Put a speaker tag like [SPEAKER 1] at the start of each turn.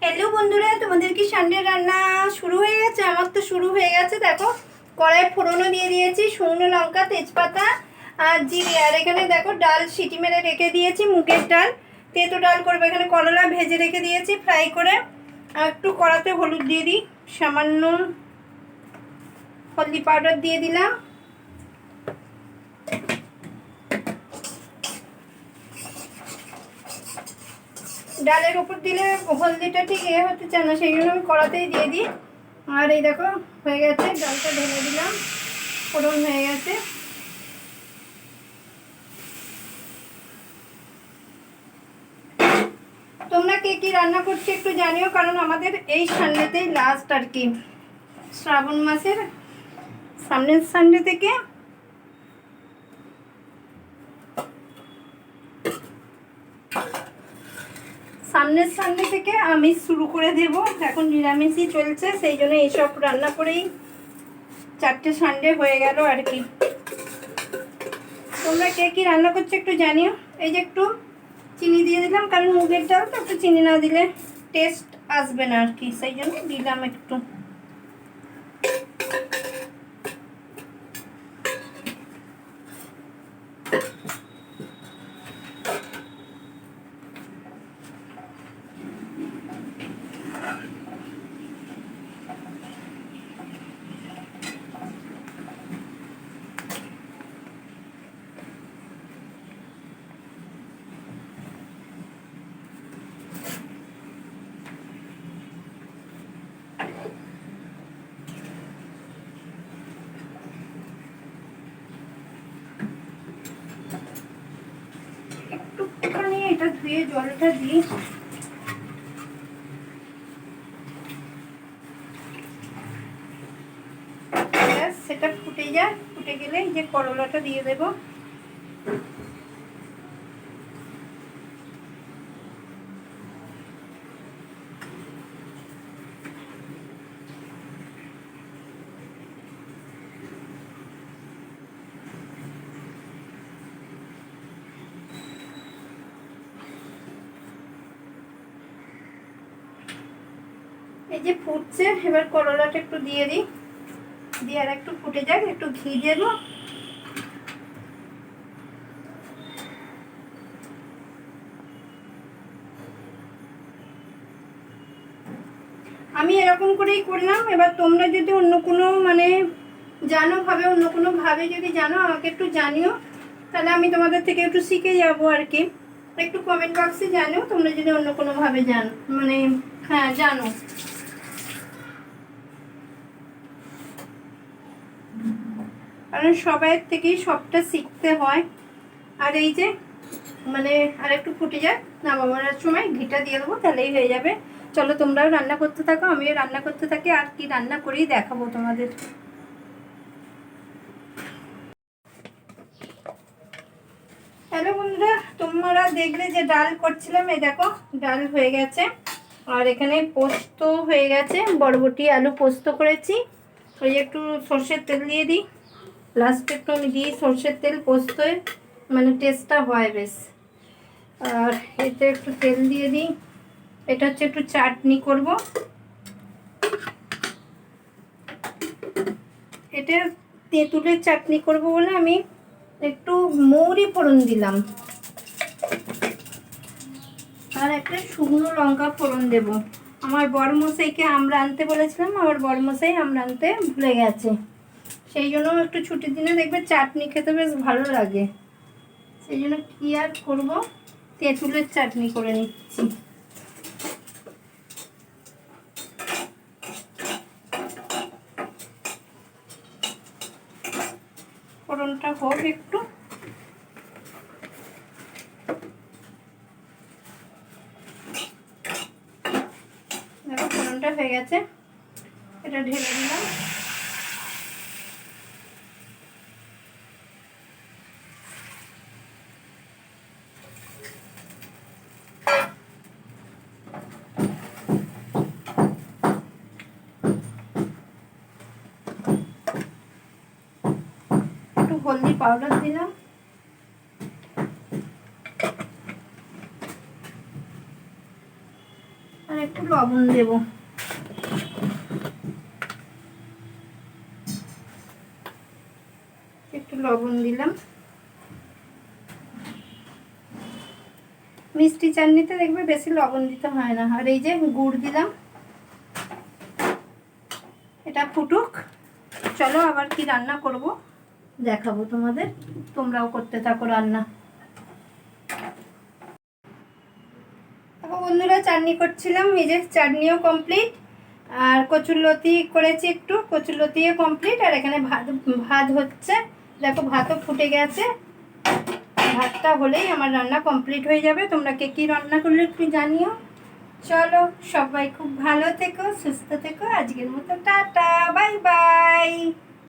[SPEAKER 1] Hello বন্ধুরা, তোমাদের কি সানডে রান্না শুরু হয়ে গেছে? আমার তো শুরু হয়ে গেছে। দেখো, কড়াই ফোড়নও দিয়ে দিয়েছি, শুকনো লঙ্কা, তেজপাতা আর জিরে। আর এখানে দেখো ডাল সিটি মেরে রেখে দিয়েছি, মুগের ডাল, তেঁতো ডাল করবো। এখানে করলা ভেজে রেখে দিয়েছি ফ্রাই করে। আর একটু কড়াতে হলুদ দিয়ে দিই, সামান্য হলদি পাউডার দিয়ে দিলাম। ডালের ওপর দিলে হলদিটা ঠিক হতে চায় না, সেই জন্য আমি কড়াতেই দিয়ে দিই। আর এই দেখো হয়ে গেছে, ডালটা ঢেলে দিলাম, ফোড়ন হয়ে গেছে। তোমরা কে কি রান্না করছো একটু জানিও, কারণ আমাদের এই সানডেতেই লাস্ট আর কি, শ্রাবণ মাসের সামনের সানডে থেকে আমি শুরু করে দেব। এখন নিরামিষই চলছে, সেই জন্য এইসব রান্না করেই 4টে সানডে হয়ে গেল আর কি। তোমরা কে কি রান্না করছো একটু জানিও। এই যে একটু চিনি দিয়ে দিলাম, কারণ মুগের ডাল তো একটু চিনি না দিলে টেস্ট আসবে না আর কি, সেই জন্য দিলাম একটু। একটুখানি এটা ধুয়ে জলটা দিই। সেটা ফুটে যায়, ফুটে গেলে এই যে করলাটা দিয়ে দেব। এই যে ফুটছে, এবার করলাটা একটু দিয়ে দিই, দিয়ে আর একটু ফুটে যাক, একটু ঘি দেবো। আমি এরকম করেই করলাম। এবার তোমরা যদি অন্য কোনো মানে জানো ভাবে, অন্য কোনো ভাবে যদি জানো আমাকে একটু জানিও, তাহলে আমি তোমাদের থেকে একটু শিখে যাবো আর কি। একটু কমেন্ট বক্সে জানিও তোমরা যদি অন্য কোনো ভাবে জানো, মানে হ্যাঁ জানো। কারণ সবাইয়ের থেকেই সবটা শিখতে হয়। আর এই যে মানে আর একটু ফুটে যায়, নামাবার সময় ঘিটা দিয়ে দেবো, তাহলেই হয়ে যাবে। চলো তোমরাও রান্না করতে থাকো, আমিও রান্না করতে থাকি, আর কি রান্না করেই দেখাবো তোমাদের। হ্যালো বন্ধুরা, তোমরা দেখলে যে ডাল করছিলাম, এই দেখো ডাল হয়ে গেছে। আর এখানে পোস্ত হয়ে গেছে, বরবটি আলু পোস্ত করেছি। ওই একটু সর্ষের তেল দিয়ে দিই, লাস্টে একটু আমি দিই সর্ষের তেল, পোস্তয় মানে টেস্টটা হয় বেশ। আর এতে একটু তেল দিয়ে দিই। এটা হচ্ছে একটু চাটনি করব, এটা তেঁতুলের চাটনি করব বলে আমি একটু মৌরি ফোড়ন দিলাম, আর একটা শুকনো লঙ্কা ফোড়ন দেব। আমার বড়মশাইকে আমরা আনতে বলেছিলাম, আমার বড়মশাই আমরা আনতে ভুলে গেছে, সেই জন্য একটু ছুটির দিনে দেখবে চাটনি খেতে বেশ ভালো লাগে, সেই জন্য কি আর করবো, তেঁতুলের চাটনি করে নিচ্ছি। ফোড়নটা হোক একটু। দেখো ফোড়নটা হয়ে গেছে, এটা ঢেলে দিলাম। একটু হলদি পাউডার দিলাম। আর একটু লবণ দেব। একটু লবণ দিলাম। মিষ্টি চাটনিতে দেখবে বেশি লবণ দিতে হয় না। আর এই যে গুড় দিলাম, এটা ফুটুক। চলো আবার কি রান্না করব দেখাবো তোমাদের, তোমরাও করতে থাকো রান্না। বন্ধুরা চাটনি করছিলাম, এই যে চাটনিও কমপ্লিট। আর কচুরলতি করেছি একটু, কচুরলতিও কমপ্লিট। আর এখানে ভাত ভাত হচ্ছে, দেখো ভাতও ফুটে গেছে। ভাতটা হলেই আমার রান্না কমপ্লিট হয়ে যাবে। তোমরা কে কী রান্না করলে একটু জানিও। চলো সবাই খুব ভালো থেকো, সুস্থ থেকো। আজকের মতো টাটা, বাই বাই।